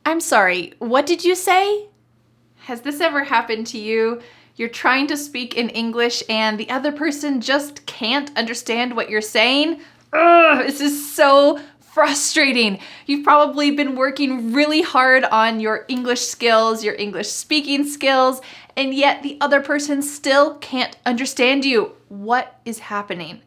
I'm sorry, what did you say? Has this ever happened to you? You're trying to speak in English and the other person just can't understand what you're saying? Ugh, this is so frustrating. You've probably been working really hard on your English skills, your English speaking skills, and yet the other person still can't understand you. What is happening?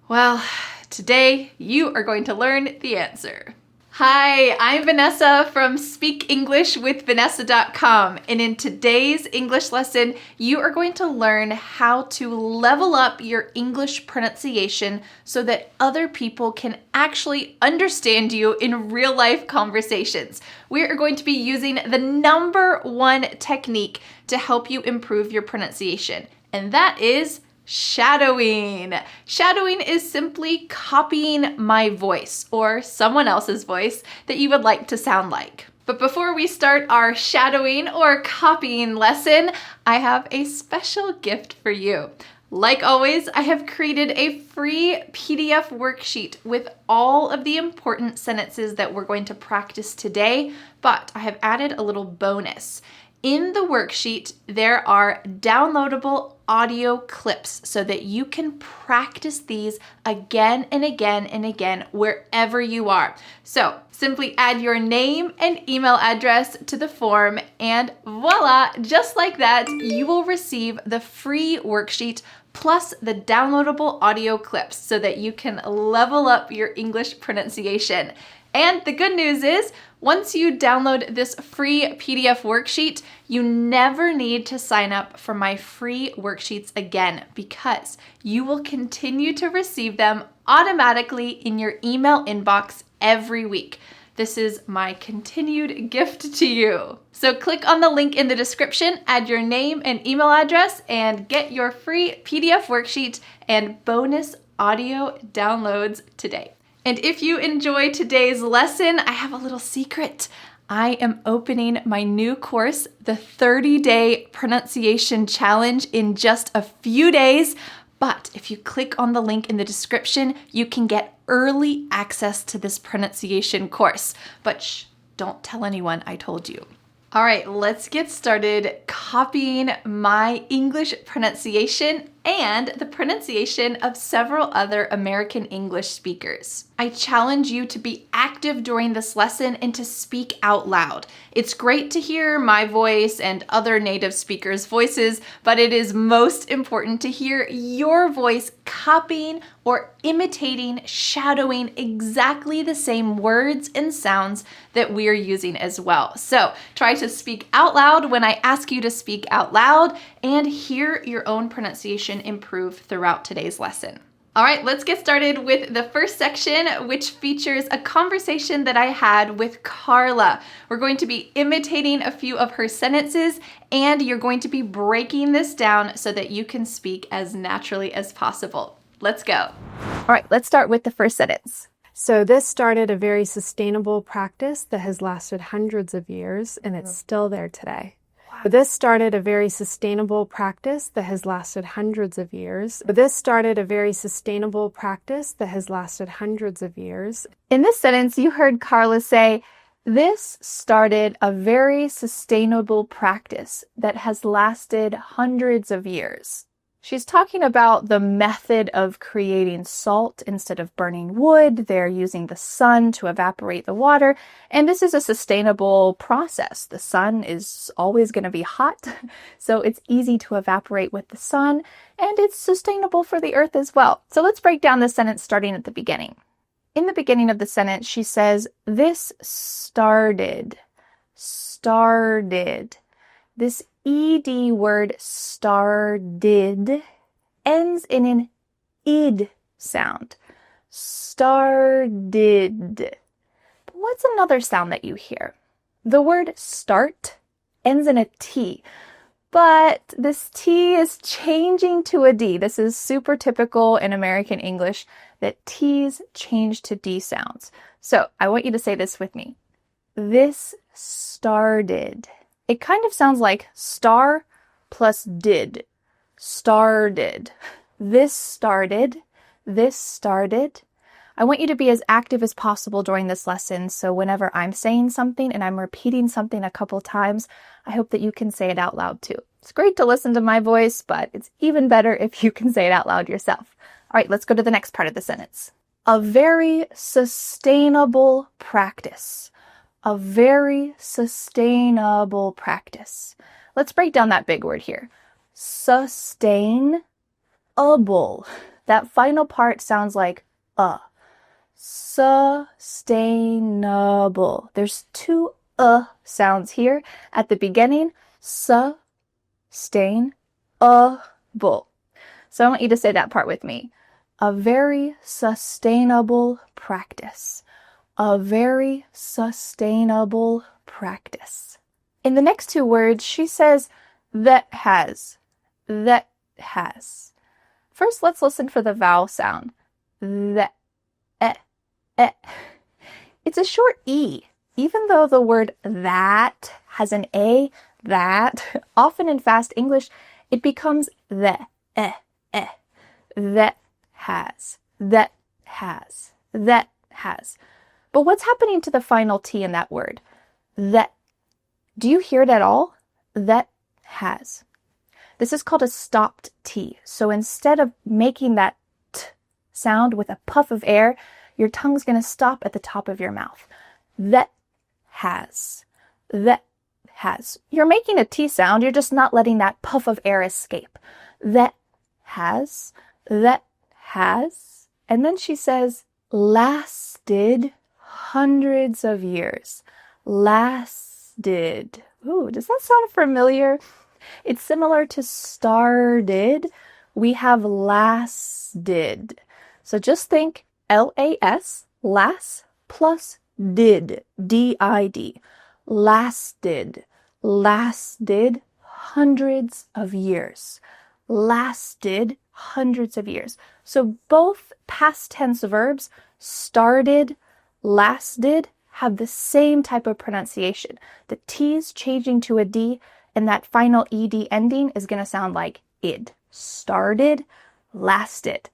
Well, today you are going to learn the answer. Hi, I'm Vanessa from speakenglishwithvanessa.com, and in today's English lesson, you are going to learn how to level up your English pronunciation so that other people can actually understand you in real life conversations. We are going to be using the number one technique to help you improve your pronunciation, and that is shadowing. Shadowing is simply copying my voice or someone else's voice that you would like to sound like. But before we start our shadowing or copying lesson, I have a special gift for you. Like always, I have created a free PDF worksheet with all of the important sentences that we're going to practice today, but I have added a little bonus. In the worksheet, there are downloadable audio clips so that you can practice these again and again and again wherever you are. So simply add your name and email address to the form and voila, just like that, you will receive the free worksheet plus the downloadable audio clips so that you can level up your English pronunciation. And the good news is, once you download this free PDF worksheet, you never need to sign up for my free worksheets again because you will continue to receive them automatically in your email inbox every week. This is my continued gift to you. So click on the link in the description, add your name and email address, and get your free PDF worksheet and bonus audio downloads today. And if you enjoy today's lesson, I have a little secret. I am opening my new course, the 30-Day Pronunciation Challenge, in just a few days. But if you click on the link in the description, you can get early access to this pronunciation course. But shh, don't tell anyone I told you. All right, let's get started copying my English pronunciation and the pronunciation of several other American English speakers. I challenge you to be active during this lesson and to speak out loud. It's great to hear my voice and other native speakers' voices, but it is most important to hear your voice copying or imitating, shadowing exactly the same words and sounds that we're using as well. So try to speak out loud when I ask you to speak out loud and hear your own pronunciation improve throughout today's lesson. All right, let's get started with the first section, which features a conversation that I had with Carla. We're going to be imitating a few of her sentences, and you're going to be breaking this down so that you can speak as naturally as possible. Let's go. All right, let's start with the first sentence. So this started a very sustainable practice that has lasted hundreds of years, and it's still there today. This started a very sustainable practice that has lasted hundreds of years. In this sentence, you heard Carla say, "This started a very sustainable practice that has lasted hundreds of years." She's talking about the method of creating salt instead of burning wood. They're using the sun to evaporate the water, and this is a sustainable process. The sun is always going to be hot, so it's easy to evaporate with the sun, and it's sustainable for the earth as well. So let's break down this sentence starting at the beginning. In the beginning of the sentence, she says, "This started." This ed word started ends in an id sound. Started. But what's another sound that you hear? The word start ends in a T, but this T is changing to a D. This is super typical in American English that T's change to D sounds. So I want you to say this with me. This started. It kind of sounds like star plus did. Started. This started. I want you to be as active as possible during this lesson, so whenever I'm saying something and I'm repeating something a couple times, I hope that you can say it out loud too. It's great to listen to my voice, but it's even better if you can say it out loud yourself. All right, let's go to the next part of the sentence. A very sustainable practice. A very sustainable practice. Let's break down that big word here. Sustainable. That final part sounds like sustainable. There's two sounds here at the beginning. Sustainable. So I want you to say that part with me. A very sustainable practice. A very sustainable practice. In the next two words, she says that has. That has. First, let's listen for the vowel sound. That. It's a short E. Even though the word that has an A, that, often in fast English, it becomes the. That has. That has. That has. But what's happening to the final T in that word? That. Do you hear it at all? That has. This is called a stopped T. So instead of making that T sound with a puff of air, your tongue's going to stop at the top of your mouth. That has. That has. You're making a T sound, you're just not letting that puff of air escape. That has. That has. And then she says, lasted hundreds of years. Lasted. Ooh, does that sound familiar? It's similar to started. We have lasted. So just think L-A-S, las, plus did, D-I-D. Lasted. Lasted hundreds of years. Lasted hundreds of years. So both past tense verbs, started, lasted, have the same type of pronunciation. The T's changing to a D, and that final ED ending is going to sound like id. Started, lasted.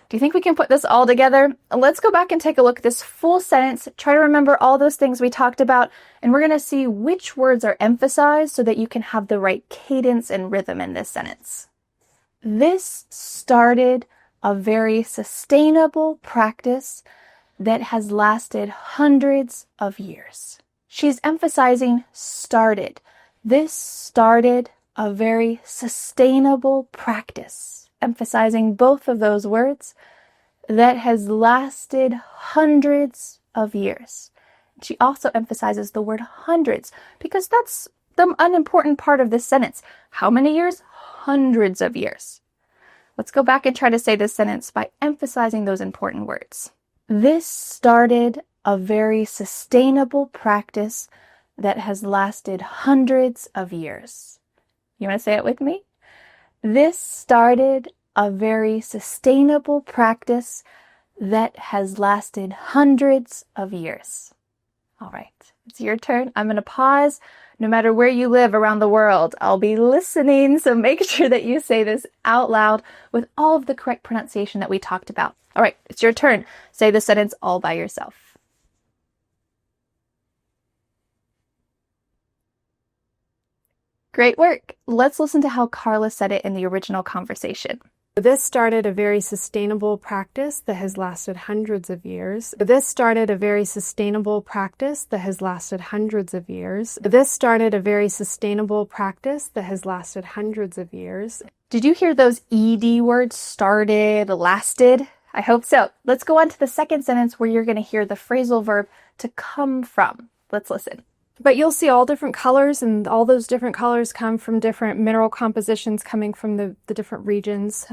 Do you think we can put this all together? Let's go back and take a look at this full sentence. Try to remember all those things we talked about, and we're going to see which words are emphasized so that you can have the right cadence and rhythm in this sentence. This started a very sustainable practice that has lasted hundreds of years. She's emphasizing started. This started a very sustainable practice, emphasizing both of those words, that has lasted hundreds of years. She also emphasizes the word hundreds because that's the unimportant part of this sentence. How many years? Hundreds of years. Let's go back and try to say this sentence by emphasizing those important words. This started a very sustainable practice that has lasted hundreds of years. You want to say it with me? This started a very sustainable practice that has lasted hundreds of years. All right, it's your turn. I'm going to pause. No matter where you live around the world, I'll be listening, so make sure that you say this out loud with all of the correct pronunciation that we talked about. All right, it's your turn. Say the sentence all by yourself. Great work. Let's listen to how Carla said it in the original conversation. This started a very sustainable practice that has lasted hundreds of years. This started a very sustainable practice that has lasted hundreds of years. This started a very sustainable practice that has lasted hundreds of years. Did you hear those ED words, started, lasted? I hope so. Let's go on to the second sentence where you're going to hear the phrasal verb to come from. Let's listen. But you'll see all different colors, and all those different colors come from different mineral compositions coming from the different regions.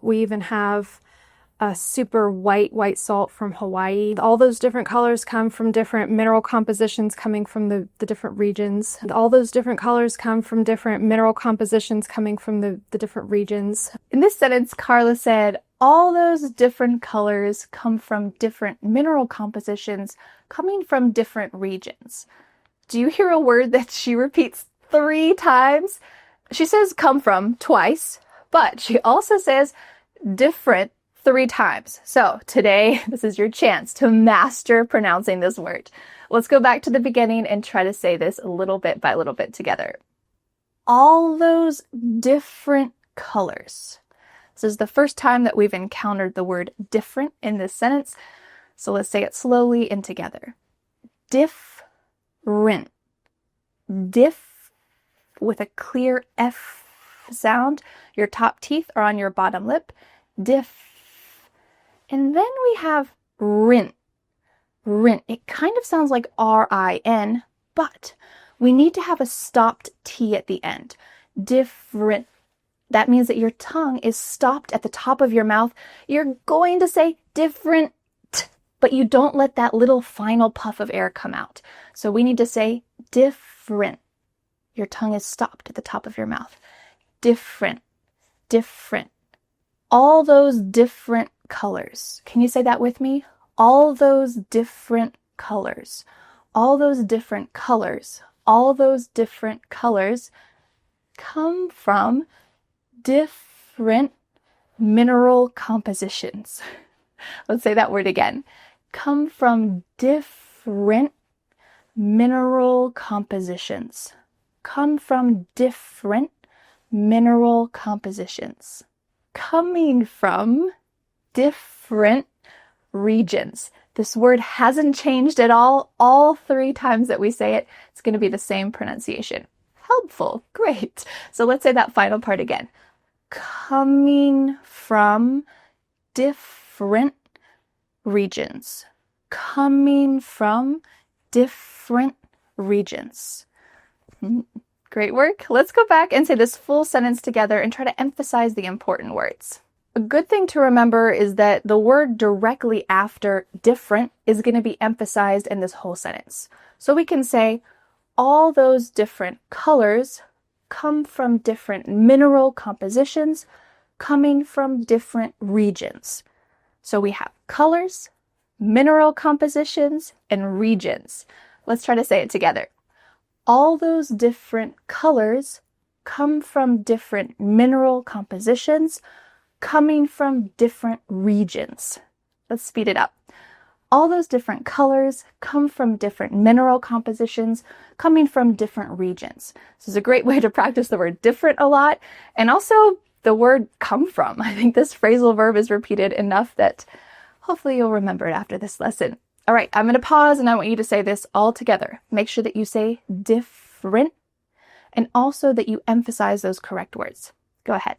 We even have a super white salt from Hawaii. All those different colors come from different mineral compositions coming from the different regions. And all those different colors come from different mineral compositions coming from the different regions. In this sentence, Carla said, all those different colors come from different mineral compositions coming from different regions. Do you hear a word that she repeats 3 times? She says come from twice, but she also says different 3 times. So today, this is your chance to master pronouncing this word. Let's go back to the beginning and try to say this little bit by little bit together. All those different colors. This is the first time that we've encountered the word different in this sentence. So let's say it slowly and together. Different. Diff with a clear F sound. Your top teeth are on your bottom lip. Diff. And then we have rint. Rint. It kind of sounds like R-I-N, but we need to have a stopped T at the end. Different. That means that your tongue is stopped at the top of your mouth. You're going to say different, but you don't let that little final puff of air come out. So we need to say different. Your tongue is stopped at the top of your mouth. Different, different. All those different colors. Can you say that with me? All those different colors. All those different colors. All those different colors come from different mineral compositions. Let's say that word again. Come from different mineral compositions. Come from different mineral compositions. Coming from different regions. This word hasn't changed at all. All 3 times that we say it, it's going to be the same pronunciation. Helpful. Great. So let's say that final part again. Coming from different regions. Coming from different regions. Great work. Let's go back and say this full sentence together and try to emphasize the important words. A good thing to remember is that the word directly after different is going to be emphasized in this whole sentence. So we can say, all those different colors come from different mineral compositions coming from different regions. So we have colors, mineral compositions, and regions. Let's try to say it together. All those different colors come from different mineral compositions coming from different regions. Let's speed it up. All those different colors come from different mineral compositions coming from different regions. This is a great way to practice the word different a lot, and also the word come from. I think this phrasal verb is repeated enough that hopefully you'll remember it after this lesson. All right, I'm going to pause and I want you to say this all together. Make sure that you say different and also that you emphasize those correct words. Go ahead.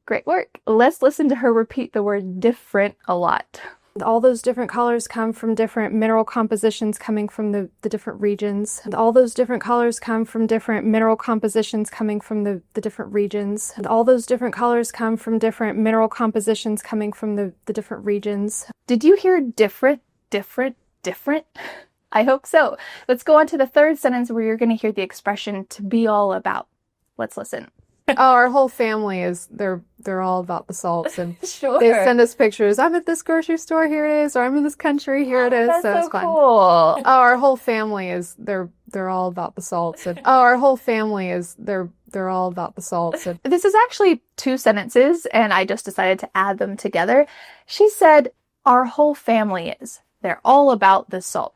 Great work. Let's listen to her repeat the word different a lot. All those different colors come from different mineral compositions coming from the different regions. And all those different colors come from different mineral compositions coming from the different regions. And all those different colors come from different mineral compositions coming from the different regions. Did you hear different, different, different? I hope so. Let's go on to the third sentence where you're going to hear the expression to be all about. Let's listen. Oh, our whole family is, they're all about the salts, and Sure. they send us pictures. I'm at this grocery store, here it is, or I'm in this country, here it is. That's so it's so fun. cool. Oh, our whole family is, they're all about the salts. And oh, our whole family is, they're all about the salts. And This is actually 2 sentences, and I just decided to add them together. She said, our whole family is. They're all about the salt.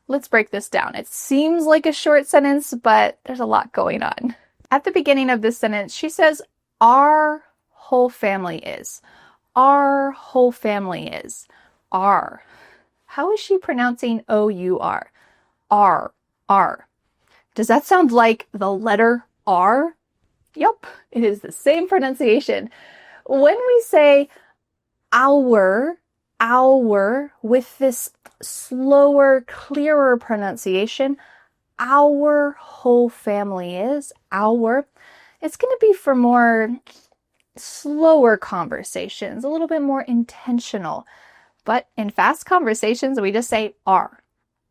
Let's break this down. It seems like a short sentence, but there's a lot going on. At the beginning of this sentence, she says, our whole family is. Our whole family is. R. How is she pronouncing O-U-R? R. R. Does that sound like the letter R? Yep, it is the same pronunciation. When we say our, with this slower, clearer pronunciation, our whole family is, it's going to be for more slower conversations, a little bit more intentional. But in fast conversations, we just say our.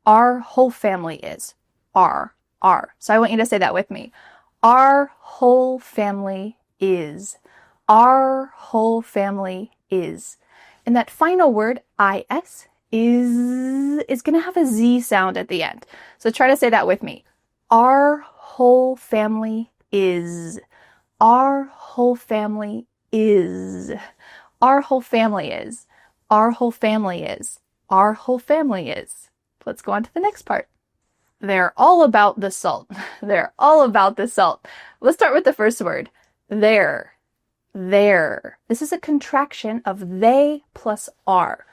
Our whole family is. Our. So I want you to say that with me. Our whole family is. Our whole family is. And that final word, is going to have a Z sound at the end. So try to say that with me. Our whole family is. Our whole family is. Our whole family is. Our whole family is. Our whole family is. Let's go on to the next part. They're all about the salt. They're all about the salt. Let's start with the first word. There. There. This is a contraction of they plus are.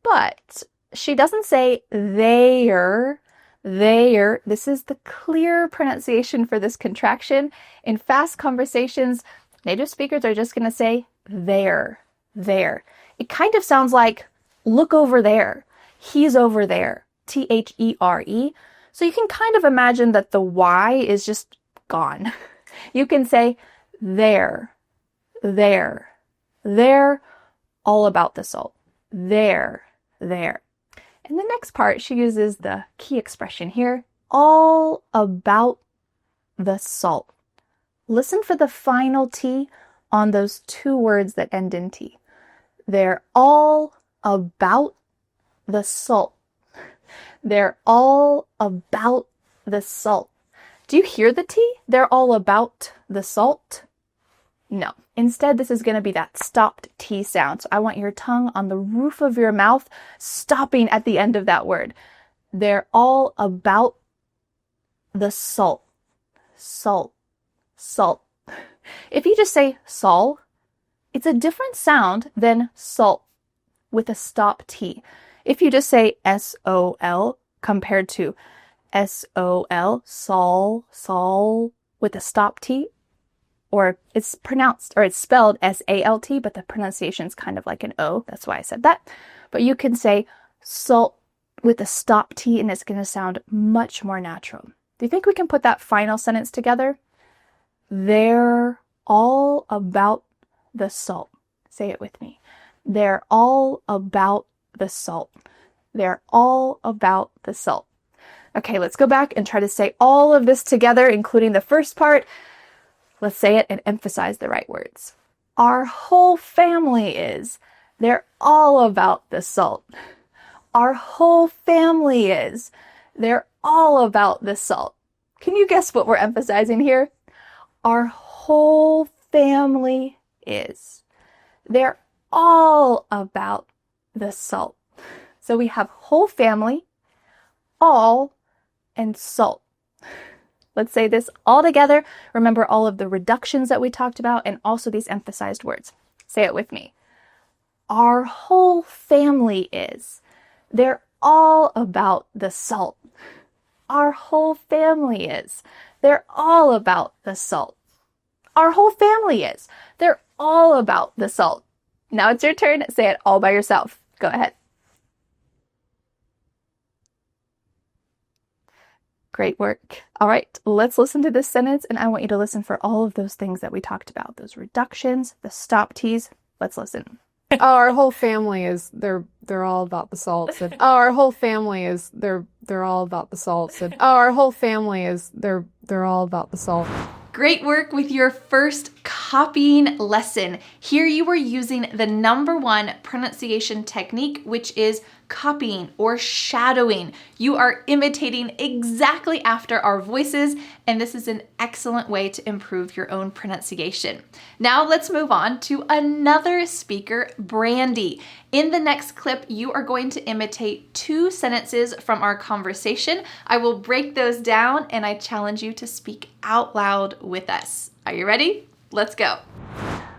But she doesn't say they're. There. This is the clear pronunciation for this contraction. In fast conversations, native speakers are just going to say there, there. It kind of sounds like look over there. He's over there. There. So you can kind of imagine that the Y is just gone. You can say there, there, there, all about the salt. There, there. In the next part, she uses the key expression here, all about the salt. Listen for the final T on those two words that end in T. They're all about the salt. They're all about the salt. Do you hear the T? They're all about the salt? No. Instead, this is going to be that stopped T sound. So I want your tongue on the roof of your mouth, stopping at the end of that word. They're all about the salt. Salt. Salt. If you just say sol, it's a different sound than salt with a stop T. If you just say S-O-L compared to S-O-L, sol, sol, with a stop T, or it's pronounced, or it's spelled S-A-L-T, but the pronunciation is kind of like an O. That's why I said that. But you can say salt with a stop T, and it's going to sound much more natural. Do you think we can put that final sentence together? They're all about the salt. Say it with me. They're all about the salt. They're all about the salt. Okay, let's go back and try to say all of this together, including the first part. Let's say it and emphasize the right words. Our whole family is. They're all about the salt. Our whole family is. They're all about the salt. Can you guess what we're emphasizing here? Our whole family is. They're all about the salt. So we have whole family, all, and salt. Let's say this all together. Remember all of the reductions that we talked about and also these emphasized words. Say it with me. Our whole family is. They're all about the salt. Our whole family is. They're all about the salt. Our whole family is. They're all about the salt. Now it's your turn. Say it all by yourself. Go ahead. Great work. All right, let's listen to this sentence, and I want you to listen for all of those things that we talked about, those reductions, the stop T's. Let's listen. Our whole family is they're all about the salt. And our whole family is they're all about the salt. And our whole family is they're all about the salt. Great work with your first copying lesson. Here you were using the #1 pronunciation technique, which is copying or shadowing. You are imitating exactly after our voices, and this is an excellent way to improve your own pronunciation. Now let's move on to another speaker, Brandy. In the next clip, you are going to imitate 2 sentences from our conversation. I will break those down, and I challenge you to speak out loud with us. Are you ready? Let's go.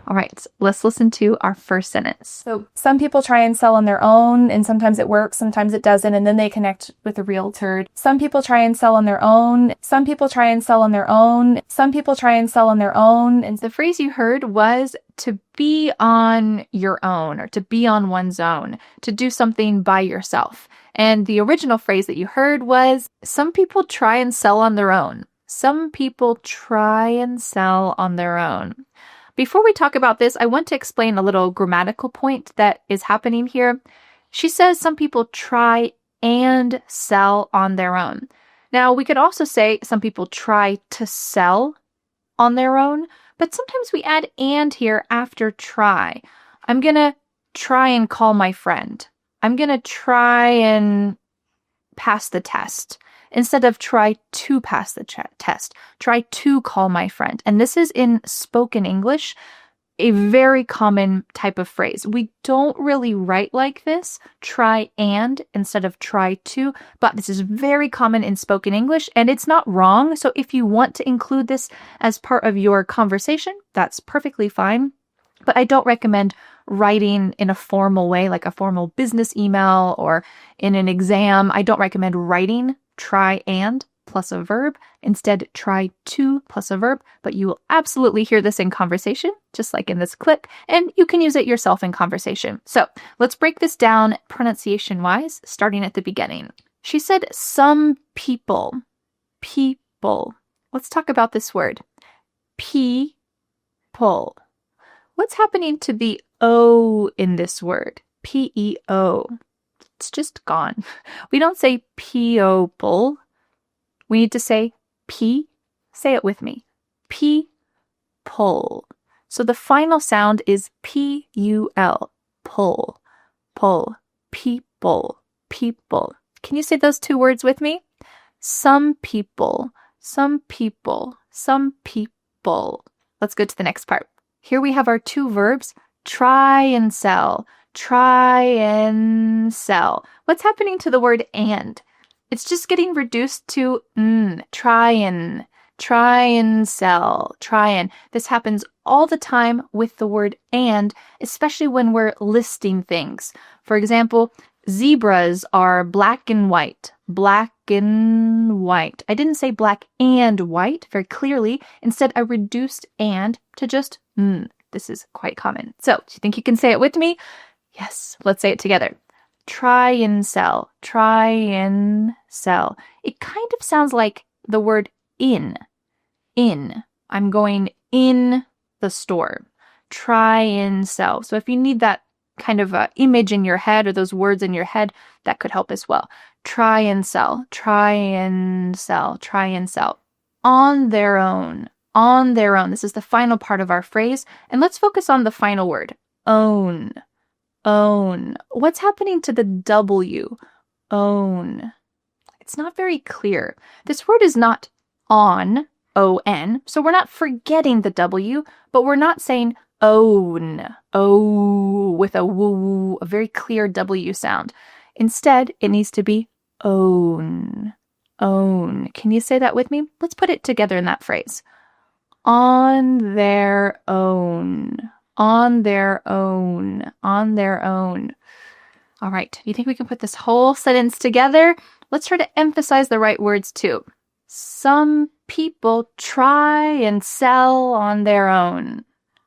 All right, let's listen to our first sentence. So some people try and sell on their own, and sometimes it works, sometimes it doesn't, and then they connect with a realtor. Some people try and sell on their own. Some people try and sell on their own. Some people try and sell on their own. And the phrase you heard was to be on your own, or to be on one's own, to do something by yourself. And the original phrase that you heard was, some people try and sell on their own. Some people try and sell on their own. Before we talk about this, I want to explain a little grammatical point that is happening here. She says some people try and sell on their own. Now, we could also say some people try to sell on their own, but sometimes we add and here after try. I'm going to try and call my friend. I'm going to try and pass the test. instead of try to pass the test, try to call my friend. And this is in spoken English, a very common type of phrase. We don't really write like this, try and instead of try to, but this is very common in spoken English and it's not wrong. So if you want to include this as part of your conversation, that's perfectly fine. But I don't recommend writing in a formal way, like a formal business email or in an exam. I don't recommend writing try and plus a verb. Instead, try to plus a verb, but you will absolutely hear this in conversation, just like in this clip, and you can use it yourself in conversation. So let's break this down pronunciation-wise, starting at the beginning. She said some people. People. Let's talk about this word. People. What's happening to the O in this word? P-E-O. It's just gone. We don't say people. We need to say P. Say it with me. P-pull. So the final sound is P-U-L. Pull. Pull. People. People. Can you say those two words with me? Some people. Some people. Some people. Let's go to the next part. Here we have our two verbs, try and sell. Try and sell. What's happening to the word and? It's just getting reduced to try and sell, try and. This happens all the time with the word and, especially when we're listing things. For example, zebras are black and white. Black and white. I didn't say black and white very clearly. Instead, I reduced and to just This is quite common. So, do you think you can say it with me? Yes, let's say it together. Try and sell. Try and sell. It kind of sounds like the word in. In. I'm going in the store. Try and sell. So if you need that kind of image in your head or those words in your head, that could help as well. Try and sell. Try and sell. Try and sell. On their own. On their own. This is the final part of our phrase. And let's focus on the final word. Own. Own. What's happening to the W? Own. It's not very clear. This word is not on, O-N, so we're not forgetting the W, but we're not saying own, O, with a woo, a very clear W sound. Instead, it needs to be own, own. Can you say that with me? Let's put it together in that phrase. On their own. On their own. On their own. All right. Do you think we can put this whole sentence together? Let's try to emphasize the right words too. Some people try and sell on their own.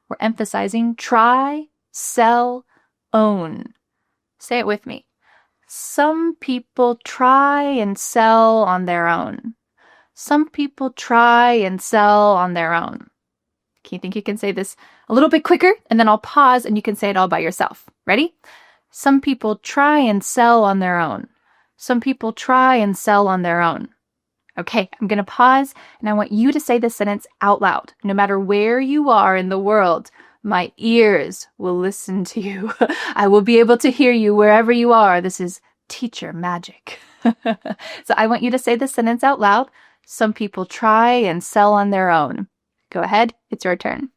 We're emphasizing try, sell, own. Say it with me. Some people try and sell on their own. Some people try and sell on their own. Do you think you can say this a little bit quicker? And then I'll pause and you can say it all by yourself. Ready? Some people try and sell on their own. Some people try and sell on their own. Okay, I'm going to pause and I want you to say this sentence out loud. No matter where you are in the world, my ears will listen to you. I will be able to hear you wherever you are. This is teacher magic. So I want you to say this sentence out loud. Some people try and sell on their own. Go ahead, it's your turn.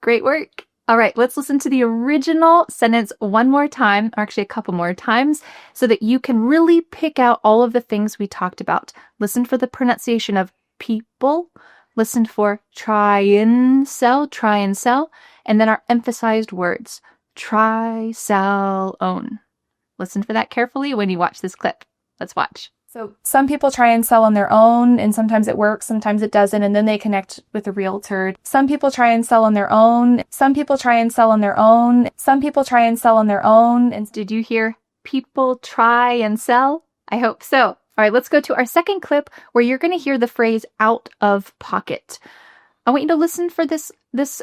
Great work. All right, let's listen to the original sentence one more time, or actually a couple more times, so that you can really pick out all of the things we talked about. Listen for the pronunciation of people. Listen for try and sell, and then our emphasized words, try, sell, own. Listen for that carefully when you watch this clip. Let's watch. So some people try and sell on their own, and sometimes it works, sometimes it doesn't, and then they connect with a realtor. Some people try and sell on their own. Some people try and sell on their own. Some people try and sell on their own. And did you hear people try and sell? I hope so. All right, let's go to our second clip where you're going to hear the phrase out of pocket. I want you to listen for this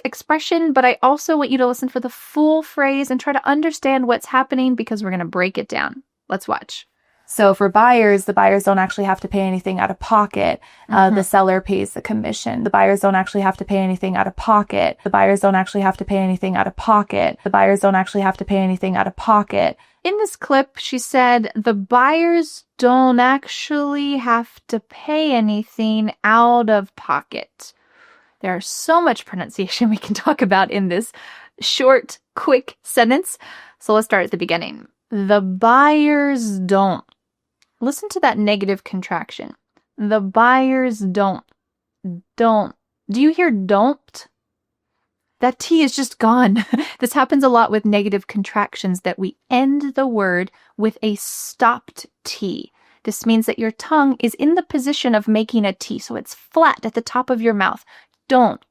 expression, but I also want you to listen for the full phrase and try to understand what's happening because we're going to break it down. Let's watch. So for buyers, the buyers don't actually have to pay anything out of pocket. The seller pays the commission. The buyers don't actually have to pay anything out of pocket. The buyers don't actually have to pay anything out of pocket. The buyers don't actually have to pay anything out of pocket. In this clip, she said, the buyers don't actually have to pay anything out of pocket. There's so much pronunciation we can talk about in this short, quick sentence. So let's start at the beginning. The buyers don't. Listen to that negative contraction. The buyers don't. Don't. Do you hear don't? That T is just gone. This happens a lot with negative contractions, that we end the word with a stopped T. This means that your tongue is in the position of making a T, so it's flat at the top of your mouth. Don't.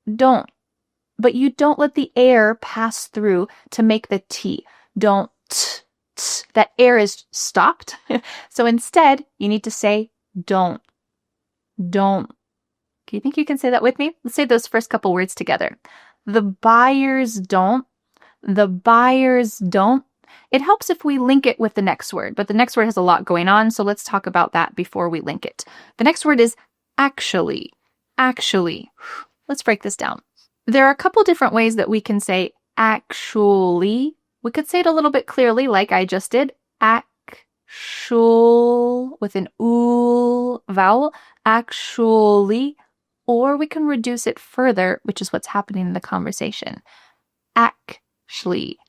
But you don't let the air pass through to make the T. Don't. That air is stopped. So instead, you need to say don't. Don't. Do you think you can say that with me? Let's say those first couple words together. The buyers don't. The buyers don't. It helps if we link it with the next word, but the next word has a lot going on, so let's talk about that before we link it. The next word is actually. Actually. Let's break this down. There are a couple different ways that we can say actually. We could say it a little bit clearly, like I just did. Actual, with an ool vowel. Actually. Or we can reduce it further, which is what's happening in the conversation. Actually.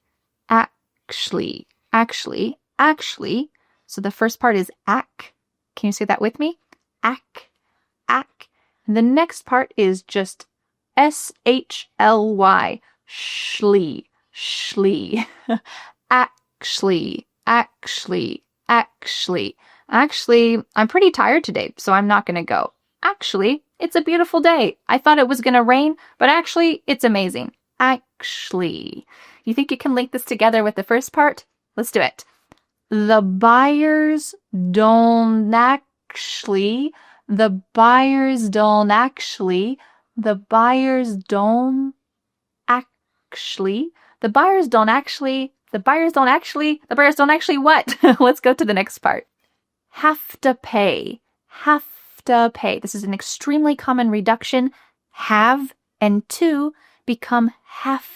Actually. Actually. Actually. So the first part is ac. Can you say that with me? Ac. Ac. And the next part is just S-H-L-Y. Shly. Shly. Actually. Actually. Actually. Actually, I'm pretty tired today, so I'm not going to go. Actually, it's a beautiful day. I thought it was going to rain, but actually, it's amazing. Actually. You think you can link this together with the first part? Let's do it. The buyers don't actually. The buyers don't actually. The buyers don't actually. The buyers don't actually. The buyers don't actually. The buyers don't actually what? Let's go to the next part. Have to pay. Have to pay. This is an extremely common reduction. Have and to become have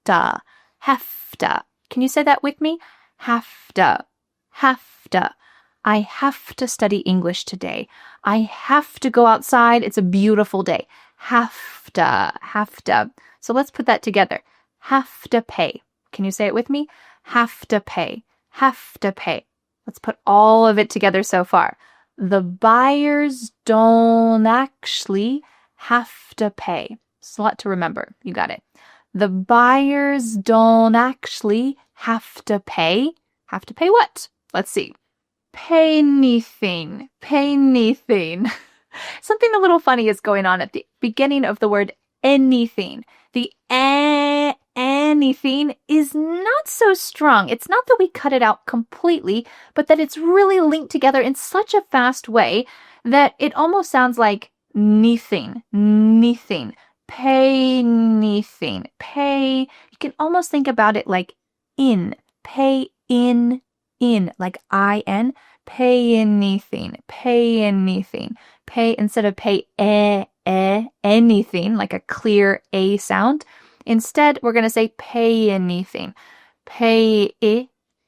to. Have to. Can you say that with me? Have to. Have to. I have to study English today. I have to go outside. It's a beautiful day. Have to. Have to. So let's put that together. Have to pay. Can you say it with me? Have to pay. Have to pay. Let's put all of it together so far. The buyers don't actually have to pay. It's a lot to remember. You got it. The buyers don't actually have to pay. Have to pay what? Let's see. Pay anything. Pay anything. Something a little funny is going on at the beginning of the word anything. The anything is not so strong. It's not that we cut it out completely, but that it's really linked together in such a fast way that it almost sounds like anything. Anything. Pay anything. Pay. You can almost think about it like in. Pay in. Like I-N. Pay anything. Pay anything. Pay instead of pay anything, like a clear A sound. Instead, we're going to say pay anything. Pay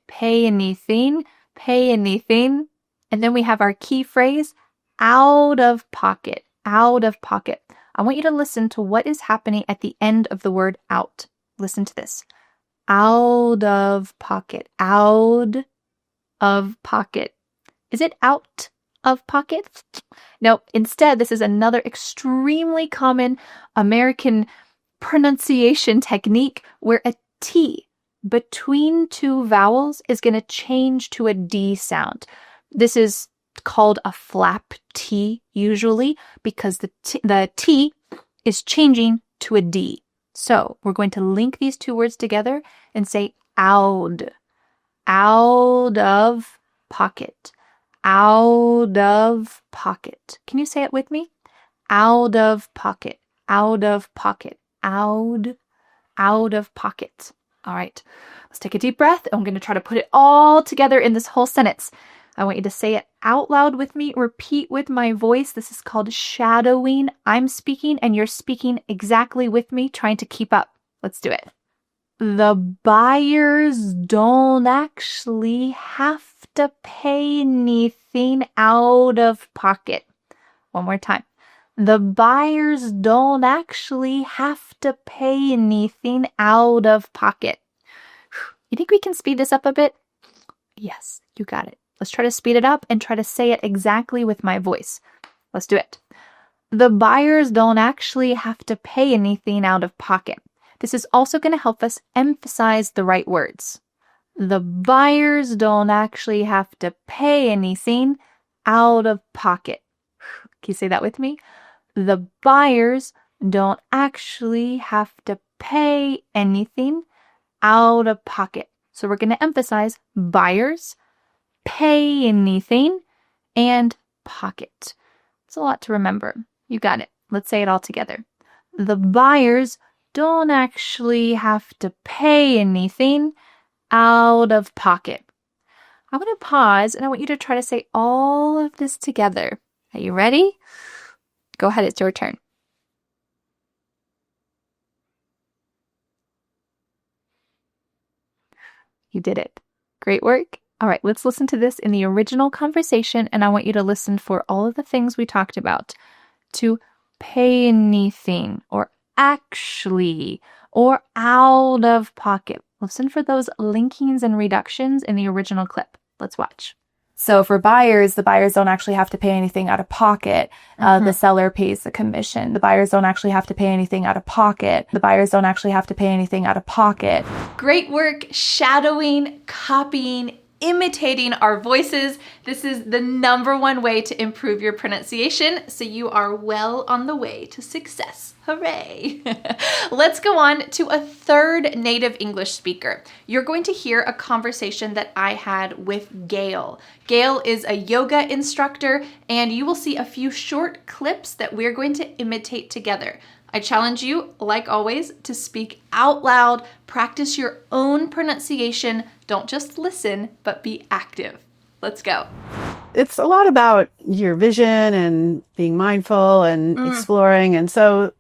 anything. Pay anything. And then we have our key phrase, out of pocket. Out of pocket. I want you to listen to what is happening at the end of the word out. Listen to this. Out of pocket. Out of pocket. Is it out of pocket? No, instead, this is another extremely common American pronunciation technique where a T between two vowels is going to change to a D sound. This is called a flap T usually because the T is changing to a D. So we're going to link these two words together and say out of pocket. Out of pocket. Can you say it with me? Out of pocket. Out of pocket. Out of pocket. All right, let's take a deep breath. I'm going to try to put it all together in this whole sentence. I want you to say it out loud with me. Repeat with my voice. This is called shadowing. I'm speaking and you're speaking exactly with me, trying to keep up. Let's do it. The buyers don't actually have to pay anything out of pocket. One more time. The buyers don't actually have to pay anything out of pocket. You think we can speed this up a bit? Yes, you got it. Let's try to speed it up and try to say it exactly with my voice. Let's do it. The buyers don't actually have to pay anything out of pocket. This is also going to help us emphasize the right words. The buyers don't actually have to pay anything out of pocket. Can you say that with me? The buyers don't actually have to pay anything out of pocket. So we're going to emphasize buyers, pay anything, and pocket. It's a lot to remember. You got it. Let's say it all together. The buyers don't actually have to pay anything out of pocket. I want to pause and I want you to try to say all of this together. Are you ready? Go ahead, it's your turn. You did it. Great work. All right, let's listen to this in the original conversation, and I want you to listen for all of the things we talked about. To pay anything, or actually, or out of pocket. Listen for those linkings and reductions in the original clip. Let's watch. So for buyers, the buyers don't actually have to pay anything out of pocket. The seller pays the commission. The buyers don't actually have to pay anything out of pocket. The buyers don't actually have to pay anything out of pocket. Great work shadowing, copying, imitating our voices. This is the #1 way to improve your pronunciation, so you are well on the way to success. Hooray! Let's go on to a third native English speaker. You're going to hear a conversation that I had with Gail. Gail is a yoga instructor, and you will see a few short clips that we're going to imitate together. I challenge you, like always, to speak out loud, practice your own pronunciation. Don't just listen, but be active. Let's go. It's a lot about your vision and being mindful and exploring. And so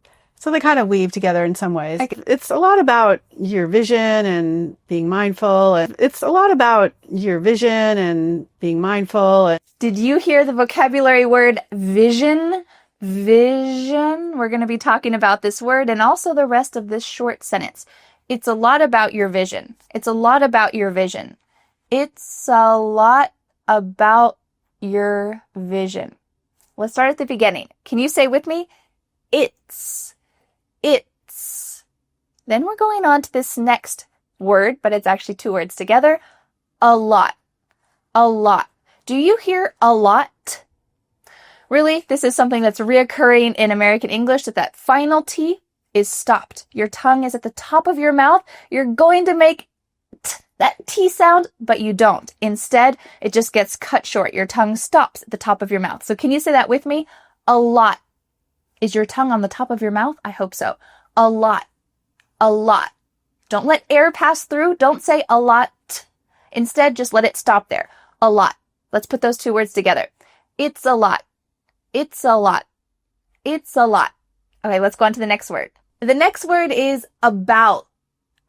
they kind of weave together in some ways. It's a lot about your vision and being mindful. And it's a lot about your vision and being mindful. Did you hear the vocabulary word vision? Vision. We're going to be talking about this word and also the rest of this short sentence. It's a lot about your vision. It's a lot about your vision. It's a lot about your vision. Let's start at the beginning. Can you say with me? It's. Then we're going on to this next word, but it's actually 2 words together. A lot. A lot. Do you hear a lot? Really, this is something that's reoccurring in American English, that final T is stopped. Your tongue is at the top of your mouth. You're going to make that T sound, but you don't. Instead, it just gets cut short. Your tongue stops at the top of your mouth. So can you say that with me? A lot. Is your tongue on the top of your mouth? I hope so. A lot. A lot. Don't let air pass through. Don't say a lot. Instead, just let it stop there. A lot. Let's put those 2 words together. It's a lot. It's a lot. It's a lot. Okay, let's go on to the next word. The next word is about.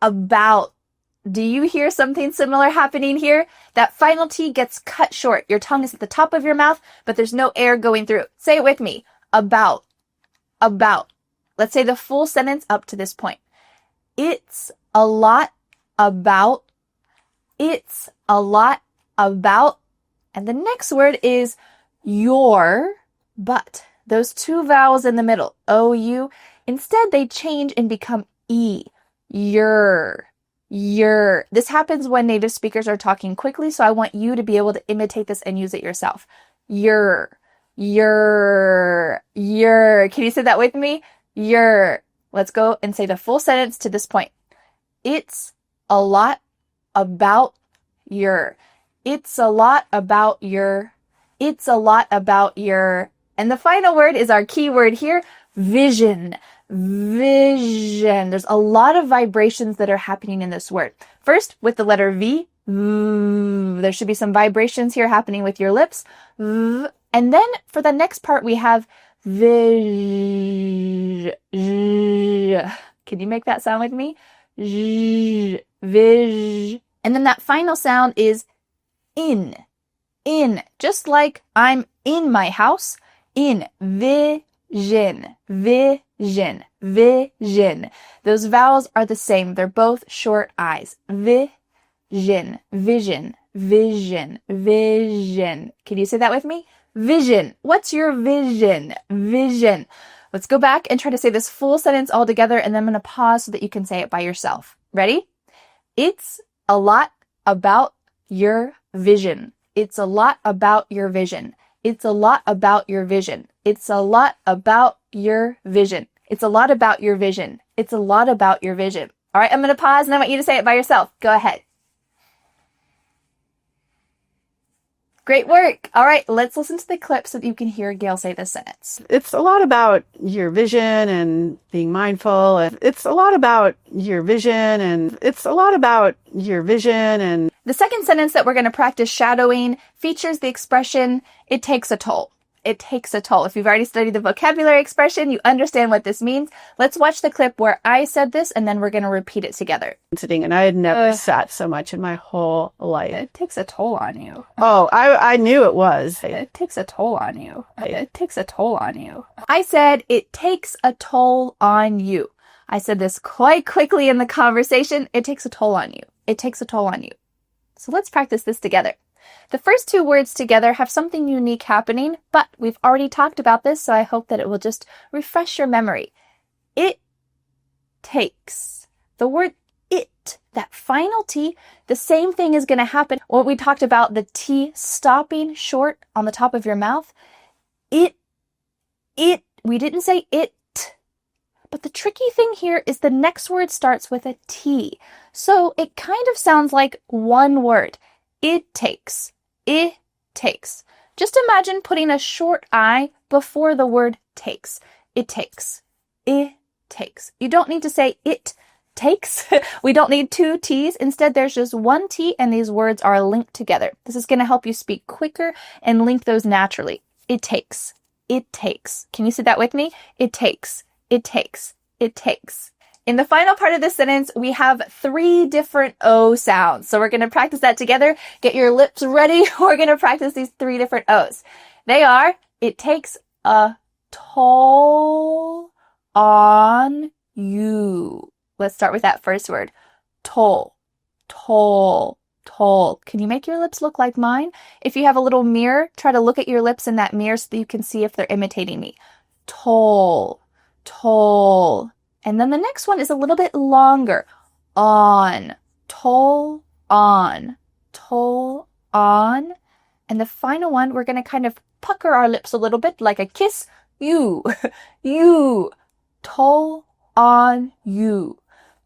About. Do you hear something similar happening here? That final T gets cut short. Your tongue is at the top of your mouth, but there's no air going through. Say it with me. About. About. Let's say the full sentence up to this point. It's a lot about. It's a lot about. And the next word is your, but. Those 2 vowels in the middle, O-U, instead they change and become E. Your. This happens when native speakers are talking quickly, so I want you to be able to imitate this and use it yourself. Your. Can you say that with me? Your. Let's go and say the full sentence to this point. It's a lot about your. It's a lot about your. It's a lot about your. And the final word is our key word here, vision. Vision. There's a lot of vibrations that are happening in this word. First, with the letter V, There should be some vibrations here happening with your lips. And then for the next part, we have vish. Can you make that sound with me? Vish. And then that final sound is in. In. Just like I'm in my house. In. Vision. Vision. Vision. Those vowels are the same. They're both short I's. Vision. Vision. Vision. Vision. Can you say that with me? Vision. What's your vision? Vision. Let's go back and try to say this full sentence all together, and then I'm going to pause so that you can say it by yourself. Ready? It's a lot about your vision. It's a lot about your vision. It's a lot about your vision. It's a lot about your vision. It's a lot about your vision. It's a lot about your vision. All right, I'm going to pause and I want you to say it by yourself. Go ahead. Great work. All right, let's listen to the clip so that you can hear Gail say this sentence. It's a lot about your vision and being mindful. It's a lot about your vision and it's a lot about your vision. And the second sentence that we're going to practice shadowing features the expression, it takes a toll. It takes a toll. If you've already studied the vocabulary expression, you understand what this means. Let's watch the clip where I said this, and then we're going to repeat it together. Sitting, and I had never sat so much in my whole life. It takes a toll on you. Oh, I knew it was. It takes a toll on you. It takes a toll on you. I said, it takes a toll on you. I said this quite quickly in the conversation. It takes a toll on you. It takes a toll on you. So let's practice this together. The first two words together have something unique happening, but we've already talked about this, so I hope that it will just refresh your memory. It takes. The word it, that final T, the same thing is going to happen. What we talked about, the T stopping short on the top of your mouth. It, we didn't say it. But the tricky thing here is the next word starts with a T. So it kind of sounds like one word. It takes. It takes. Just imagine putting a short I before the word takes. It takes. It takes. You don't need to say it takes. We don't need two T's. Instead, there's just one T and these words are linked together. This is going to help you speak quicker and link those naturally. It takes. It takes. Can you say that with me? It takes. It takes. It takes. In the final part of this sentence, we have 3 different O sounds. So we're going to practice that together. Get your lips ready. We're going to practice these 3 different O's. They are, it takes a toll on you. Let's start with that first word. Toll, toll, toll. Can you make your lips look like mine? If you have a little mirror, try to look at your lips in that mirror so that you can see if they're imitating me. Toll, toll. And then the next one is a little bit longer. On, toll, on, toll, on. And the final one, we're going to kind of pucker our lips a little bit like a kiss. You, you, toll on you,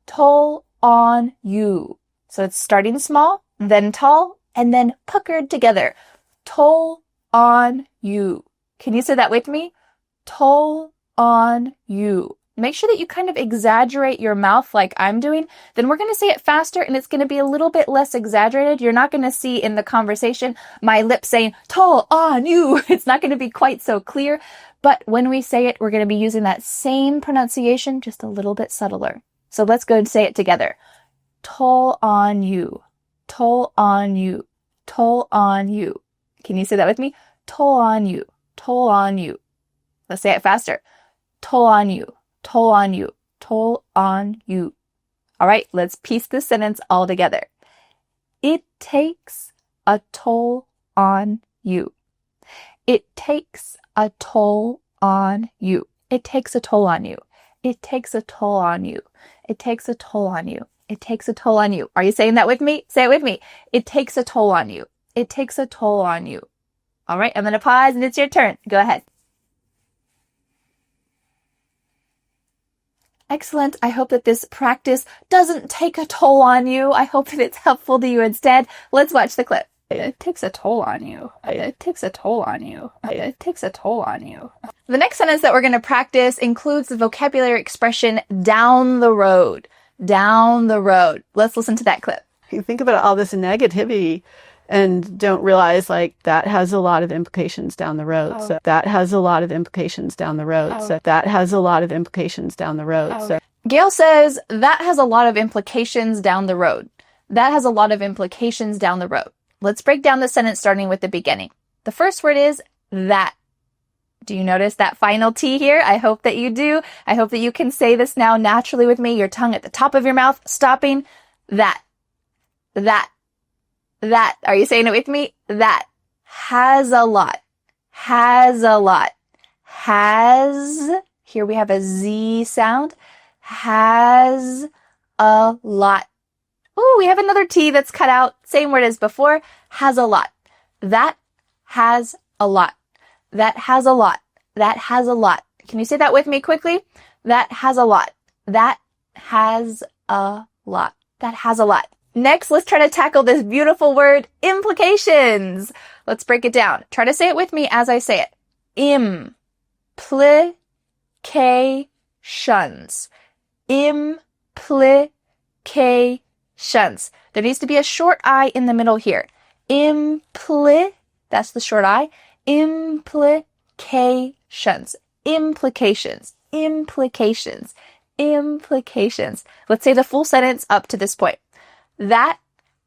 toll on you. So it's starting small, then tall, and then puckered together. Toll on you. Can you say that with me? Toll on you. Make sure that you kind of exaggerate your mouth like I'm doing. Then we're going to say it faster and it's going to be a little bit less exaggerated. You're not going to see in the conversation my lips saying, toll on you. It's not going to be quite so clear. But when we say it, we're going to be using that same pronunciation, just a little bit subtler. So let's go and say it together. Toll on you. Toll on you. Toll on you. Can you say that with me? Toll on you. Toll on you. Let's say it faster. Toll on you. Toll on you. Toll on you. All right, let's piece this sentence all together. It takes a toll on you. It takes a toll on you. It takes a toll on you. It takes a toll on you. It takes a toll on you. It takes a toll on you. Are you saying that with me? Say it with me. It takes a toll on you. It takes a toll on you. All right, I'm going to pause and it's your turn. Go ahead. Excellent. I hope that this practice doesn't take a toll on you. I hope that it's helpful to you instead. Let's watch the clip. It takes a toll on you. It takes a toll on you. It takes a toll on you. The next sentence that we're going to practice includes the vocabulary expression down the road. Down the road. Let's listen to that clip. You think about all this negativity and don't realize like that has a lot of implications down the road. So that has a lot of implications down the road. So that has a lot of implications down the road. So Gail says that has a lot of implications down the road. That has a lot of implications down the road. Let's break down the sentence starting with the beginning. The first word is that. Do you notice that final T here? I hope that you do. I hope that you can say this now naturally with me, your tongue at the top of your mouth, stopping. That. That. That. Are you saying it with me? That. Has a lot. Has a lot. Has. Here we have a Z sound. Has a lot. Ooh, we have another T that's cut out. Same word as before. Has a lot. That has a lot. That has a lot. That has a lot. Can you say that with me quickly? That has a lot. That has a lot. That has a lot. Next, let's try to tackle this beautiful word, implications. Let's break it down. Try to say it with me as I say it. Implications. Implications. There needs to be a short I in the middle here. That's the short I. Implications. Implications. Implications. Implications. Let's say the full sentence up to this point. That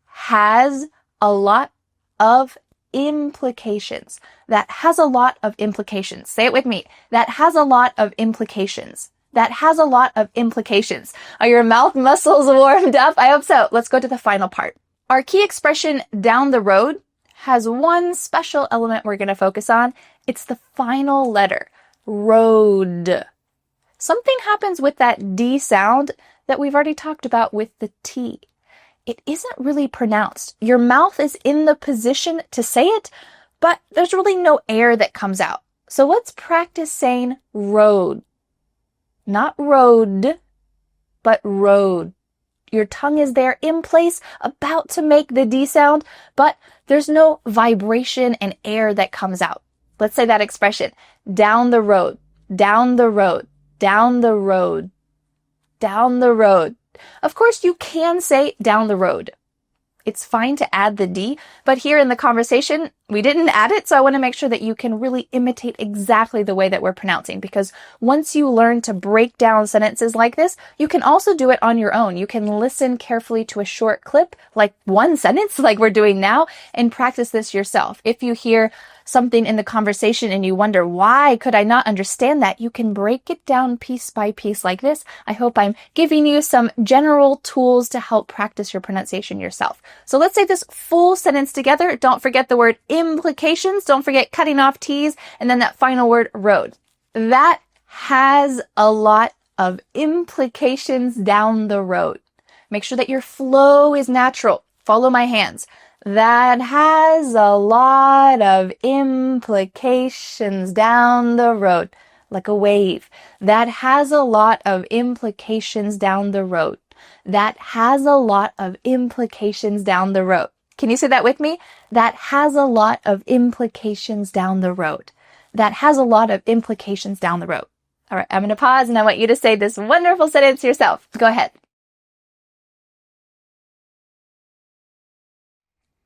has a lot of implications. That has a lot of implications. Say it with me. That has a lot of implications. That has a lot of implications. Are your mouth muscles warmed up? I hope so. Let's go to the final part. Our key expression down the road has one special element we're going to focus on. It's the final letter, road. Something happens with that D sound that we've already talked about with the T. It isn't really pronounced. Your mouth is in the position to say it, but there's really no air that comes out. So let's practice saying road. Not road, but road. Your tongue is there in place, about to make the D sound, but there's no vibration and air that comes out. Let's say that expression. Down the road, down the road, down the road, down the road. Of course, you can say down the road. It's fine to add the D, but here in the conversation, we didn't add it, so I want to make sure that you can really imitate exactly the way that we're pronouncing, because once you learn to break down sentences like this, you can also do it on your own. You can listen carefully to a short clip, like one sentence, like we're doing now, and practice this yourself. If you hear something in the conversation and you wonder, why could I not understand that? You can break it down piece by piece like this. I hope I'm giving you some general tools to help practice your pronunciation yourself. So let's say this full sentence together. Don't forget the word implications. Don't forget cutting off T's, and then that final word, road. That has a lot of implications down the road. Make sure that your flow is natural. Follow my hands. That has a lot of implications down the road, like a wave. That has a lot of implications down the road. That has a lot of implications down the road. Can you say that with me? That has a lot of implications down the road. That has a lot of implications down the road. All right, I'm going to pause and I want you to say this wonderful sentence yourself. Go ahead.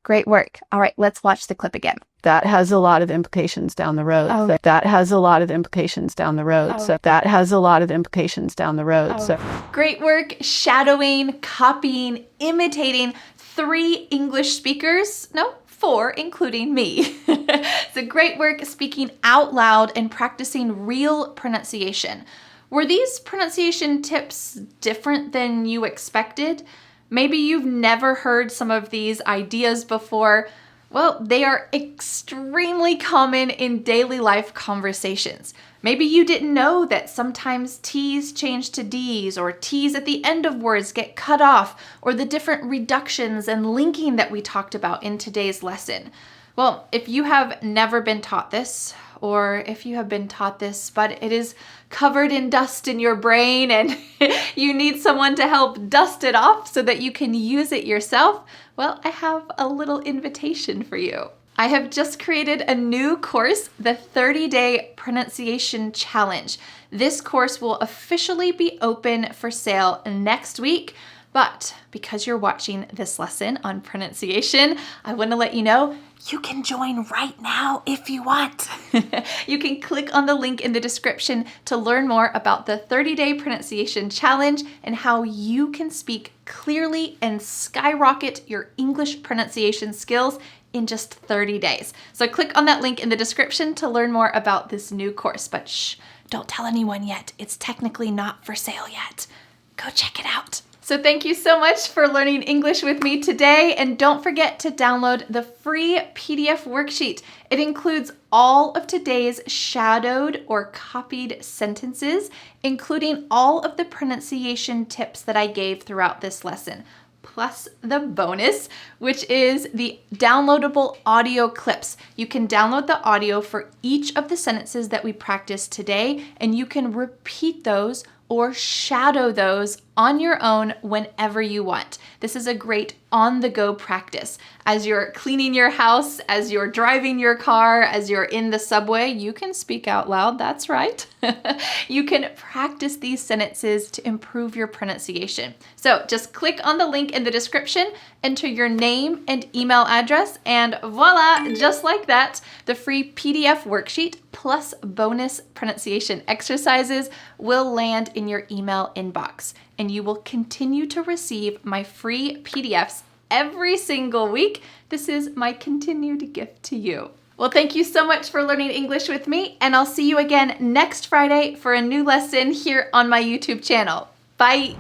Great work. All right, let's watch the clip again. that has a lot of implications down the road. Oh. So that has a lot of implications down the road. Oh. So that has a lot of implications down the road. Oh. So Great work shadowing, copying, imitating 3 English speakers. No, 4, including me. So great work speaking out loud and practicing real pronunciation. Were these pronunciation tips different than you expected? Maybe you've never heard some of these ideas before. Well, they are extremely common in daily life conversations. Maybe you didn't know that sometimes T's change to D's, or T's at the end of words get cut off, or the different reductions and linking that we talked about in today's lesson. Well, if you have never been taught this, or if you have been taught this, but it is covered in dust in your brain and you need someone to help dust it off so that you can use it yourself, well, I have a little invitation for you. I have just created a new course, the 30-Day Pronunciation Challenge. This course will officially be open for sale next week. But because you're watching this lesson on pronunciation, I want to let you know you can join right now if you want. You can click on the link in the description to learn more about the 30-day pronunciation challenge and how you can speak clearly and skyrocket your English pronunciation skills in just 30 days. So click on that link in the description to learn more about this new course. But shh, don't tell anyone yet. It's technically not for sale yet. Go check it out. So thank you so much for learning English with me today, and don't forget to download the free PDF worksheet. It includes all of today's shadowed or copied sentences, including all of the pronunciation tips that I gave throughout this lesson, plus the bonus, which is the downloadable audio clips. You can download the audio for each of the sentences that we practiced today, and you can repeat those or shadow those on your own whenever you want. This is a great on-the-go practice. As you're cleaning your house, as you're driving your car, as you're in the subway, you can speak out loud, that's right. You can practice these sentences to improve your pronunciation. So just click on the link in the description, enter your name and email address, and voila, just like that, the free PDF worksheet plus bonus pronunciation exercises will land in your email inbox. And you will continue to receive my free PDFs every single week. This is my continued gift to you. Well, thank you so much for learning English with me, and I'll see you again next Friday for a new lesson here on my YouTube channel. Bye.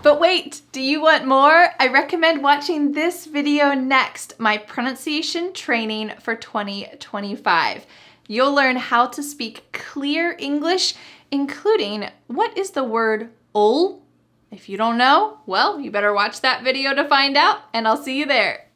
But wait, do you want more? I recommend watching this video next, my pronunciation training for 2025. You'll learn how to speak clear English, including what is the word ol? If you don't know, well, you better watch that video to find out, and I'll see you there.